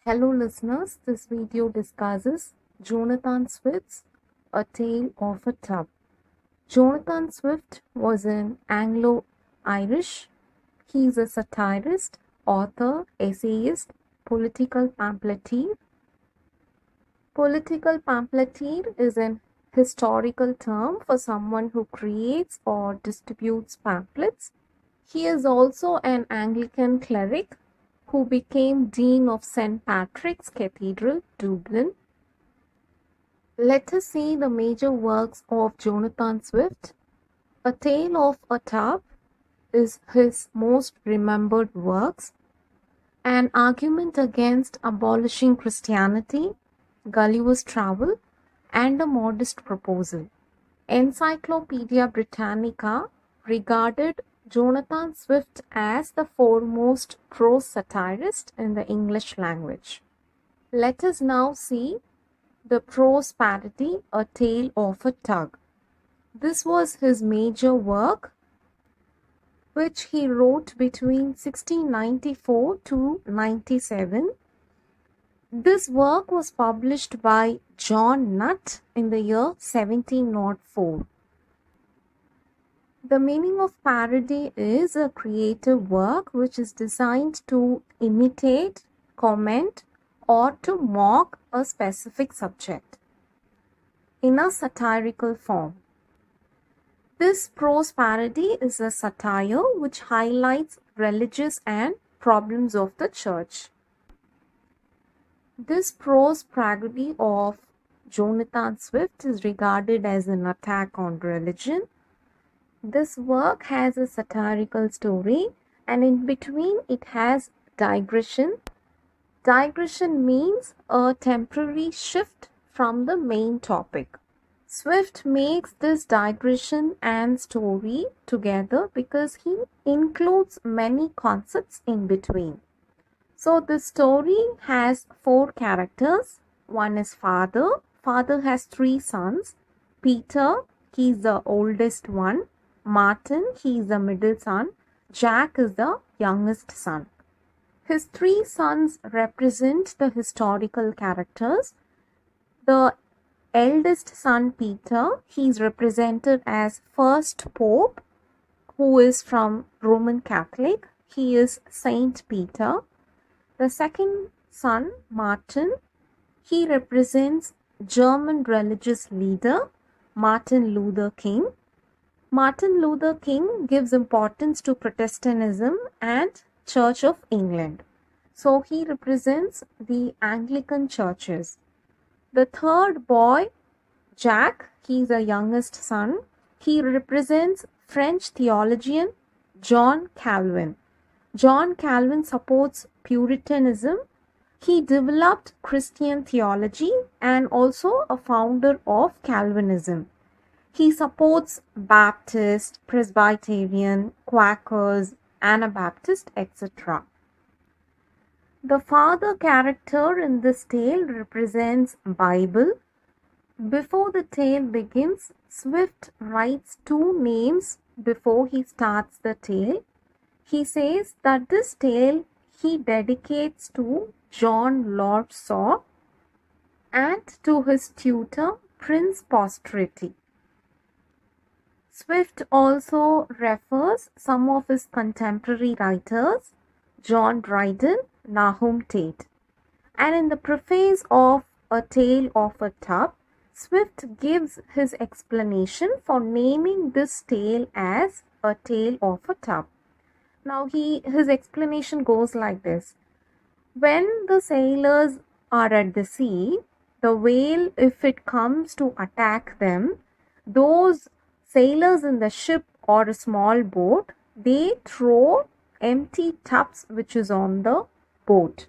Hello listeners, this video discusses Jonathan Swift's A Tale of a Tub. Jonathan Swift was an Anglo-Irish. He is a satirist, author, essayist, political pamphleteer. Political pamphleteer is an historical term for someone who creates or distributes pamphlets. He is also an Anglican cleric who became Dean of St. Patrick's Cathedral, Dublin. Let us see the major works of Jonathan Swift. A Tale of a Tub is his most remembered works. An Argument Against Abolishing Christianity, Gulliver's Travel, and A Modest Proposal. Encyclopedia Britannica regarded Jonathan Swift as the foremost prose satirist in the English language. Let us now see the prose parody, A Tale of a Tug. This was his major work, which he wrote between 1694 to 97. This work was published by John Nutt in the year 1704. The meaning of parody is a creative work which is designed to imitate, comment, or to mock a specific subject in a satirical form. This prose parody is a satire which highlights religious and problems of the church. This prose parody of Jonathan Swift is regarded as an attack on religion. This work has a satirical story, and in between it has digression. Digression means a temporary shift from the main topic. Swift makes this digression and story together because he includes many concepts in between. So the story has four characters. One is father. Father has three sons. Peter, he is the oldest one. Martin, he is the middle son. Jack is the youngest son. His three sons represent the historical characters. The eldest son, Peter, he is represented as first pope, who is from Roman Catholic. He is Saint Peter. The second son, Martin, he represents German religious leader, Martin Luther King. Martin Luther King gives importance to Protestantism and Church of England. So he represents the Anglican churches. The third boy, Jack, he is the youngest son. He represents French theologian John Calvin. John Calvin supports Puritanism. He developed Christian theology and also a founder of Calvinism. He supports Baptist, Presbyterian, Quakers, Anabaptist, etc. The father character in this tale represents Bible. Before the tale begins, Swift writes two names before he starts the tale. He says that this tale he dedicates to John Lord Saw and to his tutor, Prince Posterity. Swift also refers some of his contemporary writers, John Dryden, Nahum Tate. And in the preface of A Tale of a Tub, Swift gives his explanation for naming this tale as A Tale of a Tub. Now his explanation goes like this. When the sailors are at the sea, the whale, if it comes to attack them, those sailors in the ship or a small boat, they throw empty tubs which is on the boat.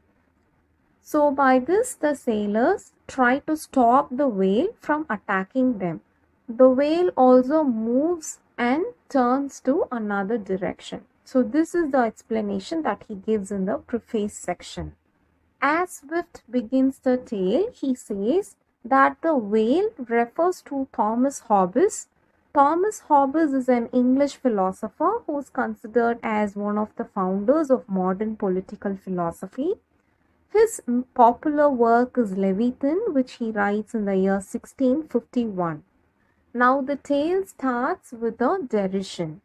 So by this the sailors try to stop the whale from attacking them. The whale also moves and turns to another direction. So this is the explanation that he gives in the preface section. As Swift begins the tale, he says that the whale refers to Thomas Hobbes. Thomas Hobbes is an English philosopher who is considered as one of the founders of modern political philosophy. His popular work is Leviathan, which he writes in the year 1651. Now the tale starts with a derision.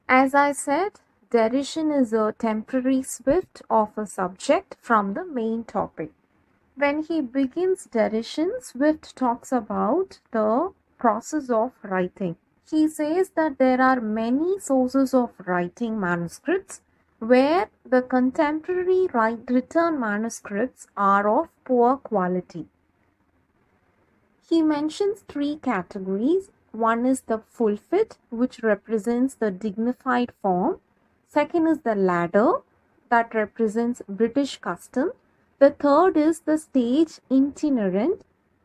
As I said, derision is a temporary shift of a subject from the main topic. When he begins derision, Swift talks about the process of writing. He says that there are many sources of writing manuscripts where the contemporary written manuscripts are of poor quality. He mentions three categories. One is the fulfit, which represents the dignified form. Second is the ladder, that represents British custom. The third is the stage itinerant,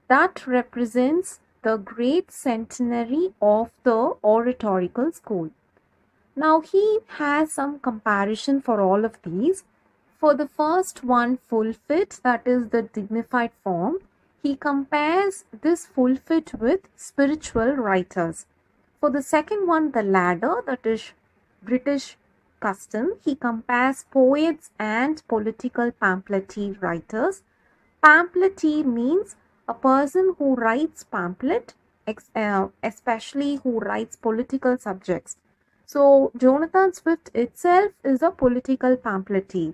that represents the great centenary of the oratorical school. Now he has some comparison for all of these. For the first one, fulfit, that is the dignified form, he compares this fulfit with spiritual writers. For the second one, the ladder, that is British custom, he compares poets and political pamphleteer writers. Pamphleteer means a person who writes pamphlet, especially who writes political subjects. So Jonathan Swift itself is a political pamphleteer.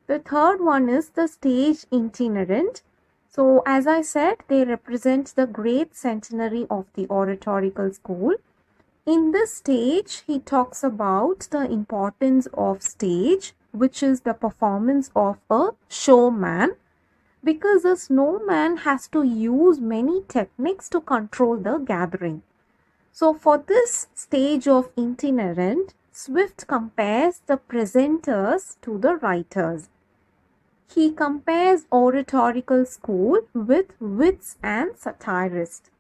The third one is the stage itinerant. So as I said, they represent the great centenary of the oratorical school. In this stage, he talks about the importance of stage, which is the performance of a showman, because a snowman has to use many techniques to control the gathering. So for this stage of itinerant, Swift compares the presenters to the writers. He compares oratorical school with wits and satirists.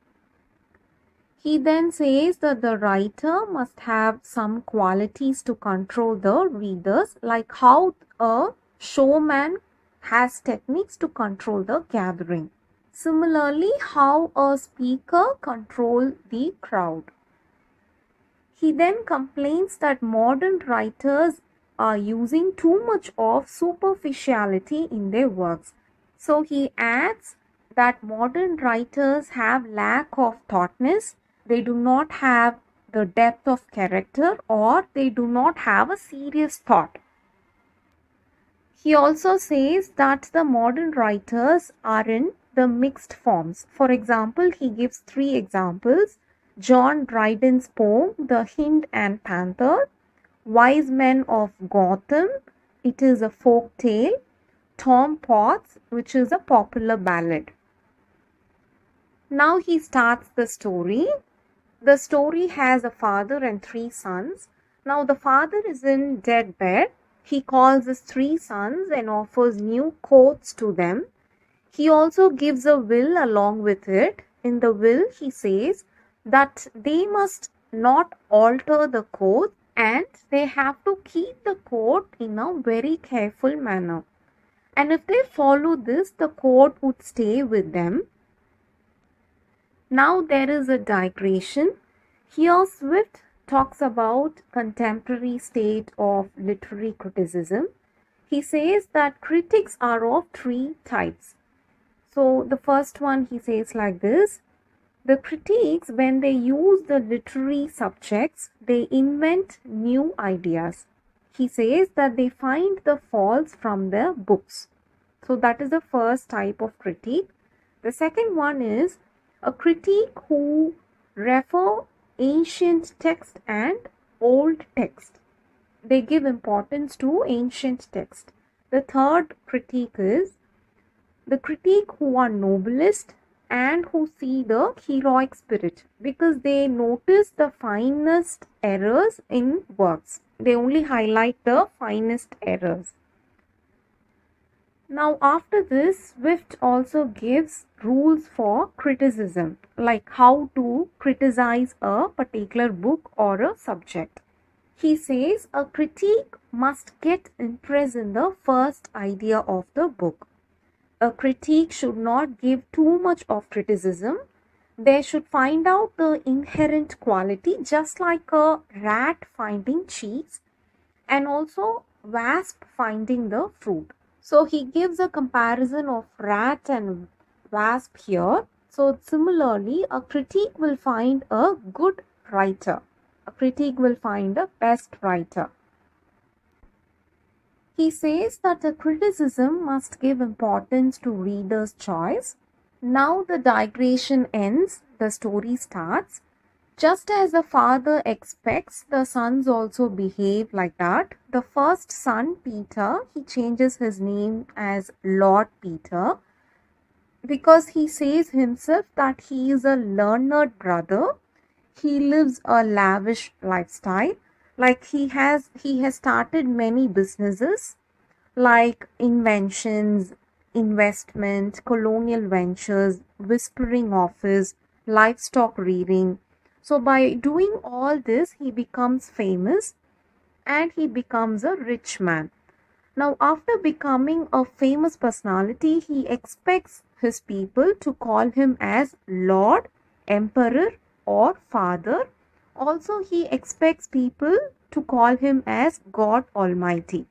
He then says that the writer must have some qualities to control the readers, like how a showman has techniques to control the gathering. Similarly, how a speaker controls the crowd. He then complains that modern writers are using too much of superficiality in their works. So he adds that modern writers have lack of thoughtness, they do not have the depth of character, or they do not have a serious thought. He also says that the modern writers are in the mixed forms. For example, he gives three examples: John Dryden's poem, The Hind and Panther; Wise Men of Gotham, it is a folk tale; Tom Potts, which is a popular ballad. Now he starts the story. The story has a father and three sons. Now the father is in deathbed. He calls his three sons and offers new coats to them. He also gives a will along with it. In the will, he says that they must not alter the coat and they have to keep the coat in a very careful manner. And if they follow this, the coat would stay with them. Now there is a digression. Here Swift talks about contemporary state of literary criticism. He says that critics are of three types. So the first one, he says like this: the critics, when they use the literary subjects, they invent new ideas. He says that they find the faults from their books. So that is the first type of critique. The second one is a critique who refer ancient text and old text. They give importance to ancient text. The third critique is the critique who are noblest and who see the heroic spirit, because they notice the finest errors in works. They only highlight the finest errors. Now after this, Swift also gives rules for criticism, like how to criticize a particular book or a subject. He says a critique must get impressed in the first idea of the book. A critique should not give too much of criticism. They should find out the inherent quality, just like a rat finding cheese and also wasp finding the fruit. So he gives a comparison of rat and wasp here. So similarly, a critique will find a good writer. A critique will find a best writer. He says that a criticism must give importance to reader's choice. Now the digression ends, the story starts. Just as the father expects, the sons also behave like that. The first son, Peter, he changes his name as Lord Peter because he says himself that he is a learned brother. He lives a lavish lifestyle. Like he has started many businesses like inventions, investment, colonial ventures, whispering office, livestock rearing. So, by doing all this, he becomes famous and he becomes a rich man. Now, after becoming a famous personality, he expects his people to call him as Lord, Emperor, or Father. Also, he expects people to call him as God Almighty.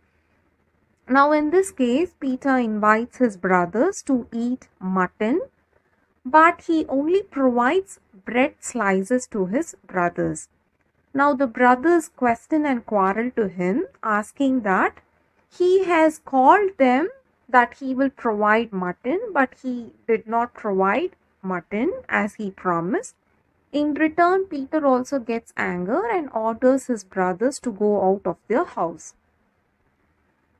Now, in this case, Peter invites his brothers to eat mutton, but he only provides bread slices to his brothers. Now, the brothers question and quarrel to him, asking that he has called them that he will provide mutton, but he did not provide mutton as he promised. In return, Peter also gets anger and orders his brothers to go out of their house.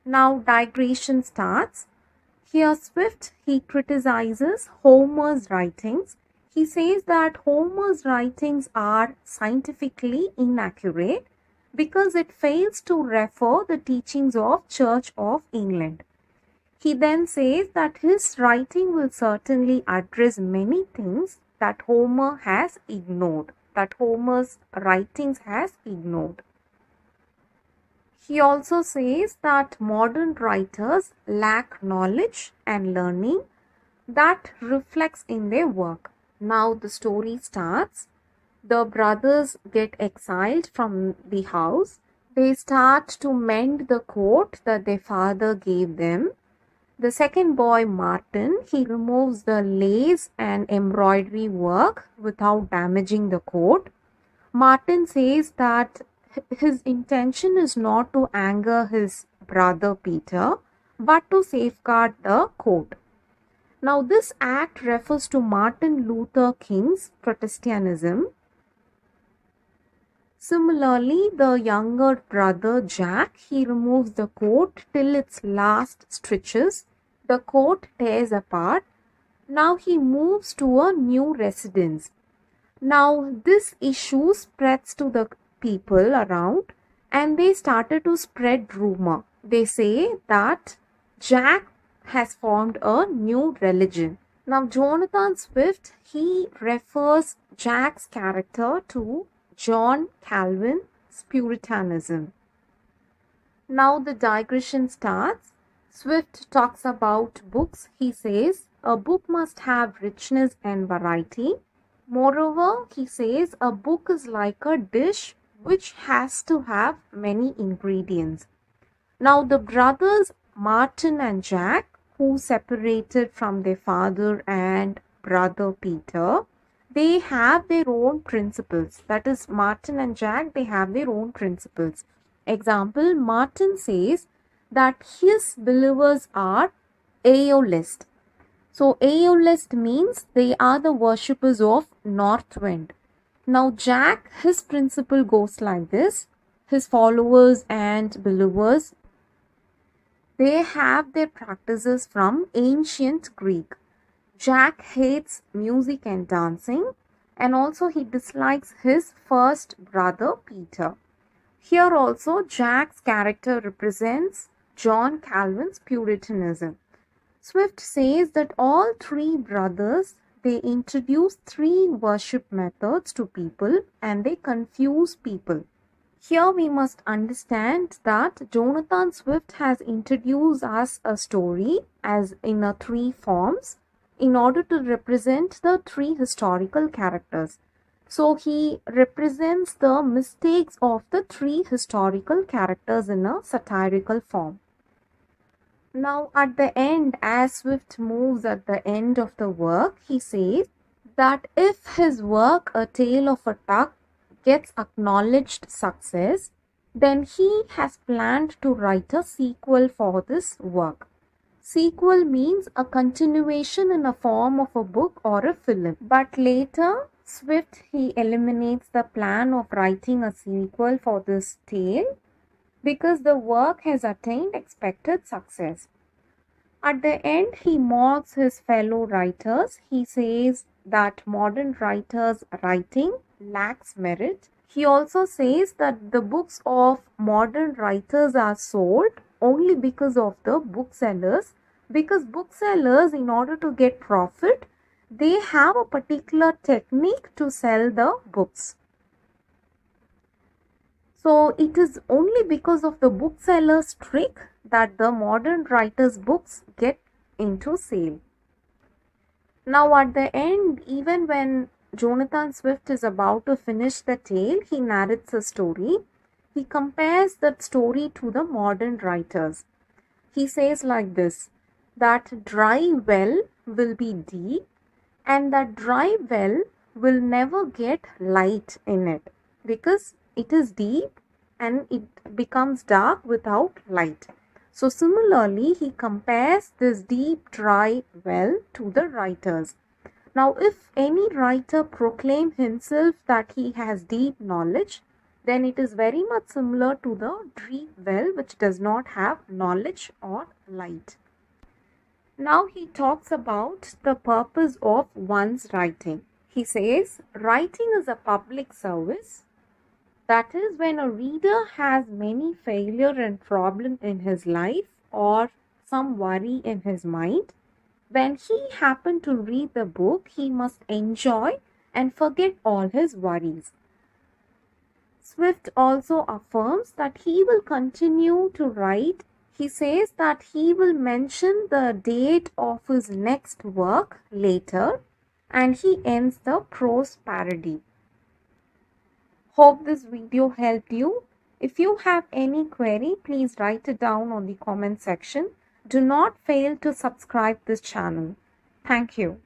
Now digression starts. Here Swift, he criticizes Homer's writings. He says that Homer's writings are scientifically inaccurate because it fails to refer the teachings of Church of England. He then says that his writing will certainly address many things that Homer has ignored, that Homer's writings has ignored. He also says that modern writers lack knowledge and learning that reflects in their work. Now the story starts. The brothers get exiled from the house. They start to mend the coat that their father gave them. The second boy, Martin, he removes the lace and embroidery work without damaging the coat. Martin says that his intention is not to anger his brother Peter, but to safeguard the court. Now, this act refers to Martin Luther King's Protestantism. Similarly, the younger brother Jack, he removes the coat till its last stitches. The coat tears apart. Now he moves to a new residence. Now, this issue spreads to the people around and they started to spread rumor. They say that Jack has formed a new religion. Now, Jonathan Swift, he refers Jack's character to John Calvin's Puritanism. Now, the digression starts. Swift talks about books. He says a book must have richness and variety. Moreover, he says a book is like a dish which has to have many ingredients. Now, the brothers Martin and Jack, who separated from their father and brother Peter, they have their own principles. That is, Martin and Jack, they have their own principles. Example, Martin says that his believers are Aeolist. So Aeolist means they are the worshippers of North Wind. Now Jack, his principle goes like this. His followers and believers, they have their practices from ancient Greek. Jack hates music and dancing, and also he dislikes his first brother Peter. Here also Jack's character represents John Calvin's Puritanism. Swift says that all three brothers, they introduce three worship methods to people and they confuse people. Here we must understand that Jonathan Swift has introduced us a story as in a three forms in order to represent the three historical characters. So he represents the mistakes of the three historical characters in a satirical form. Now, at the end, as Swift moves at the end of the work, he says that if his work, A Tale of a Tuck, gets acknowledged success, then he has planned to write a sequel for this work. Sequel means a continuation in a form of a book or a film. But later, Swift he eliminates the plan of writing a sequel for this tale because the work has attained expected success. At the end, he mocks his fellow writers. He says that modern writers' writing lacks merit. He also says that the books of modern writers are sold only because of the booksellers, because booksellers, in order to get profit, they have a particular technique to sell the books. So it is only because of the bookseller's trick that the modern writer's books get into sale. Now at the end, even when Jonathan Swift is about to finish the tale, he narrates a story. He compares that story to the modern writers. He says like this, that dry well will be deep and that dry well will never get light in it because it is deep and it becomes dark without light. So similarly, he compares this deep dry well to the writers. Now, if any writer proclaims himself that he has deep knowledge, then it is very much similar to the deep well which does not have knowledge or light. Now he talks about the purpose of one's writing. He says, writing is a public service. That is, when a reader has many failure and problem in his life or some worry in his mind, when he happen to read the book, he must enjoy and forget all his worries. Swift also affirms that he will continue to write. He says that he will mention the date of his next work later, and he ends the prose parody. Hope this video helped you. If you have any query, please write it down on the comment section. Do not fail to subscribe this channel. Thank you.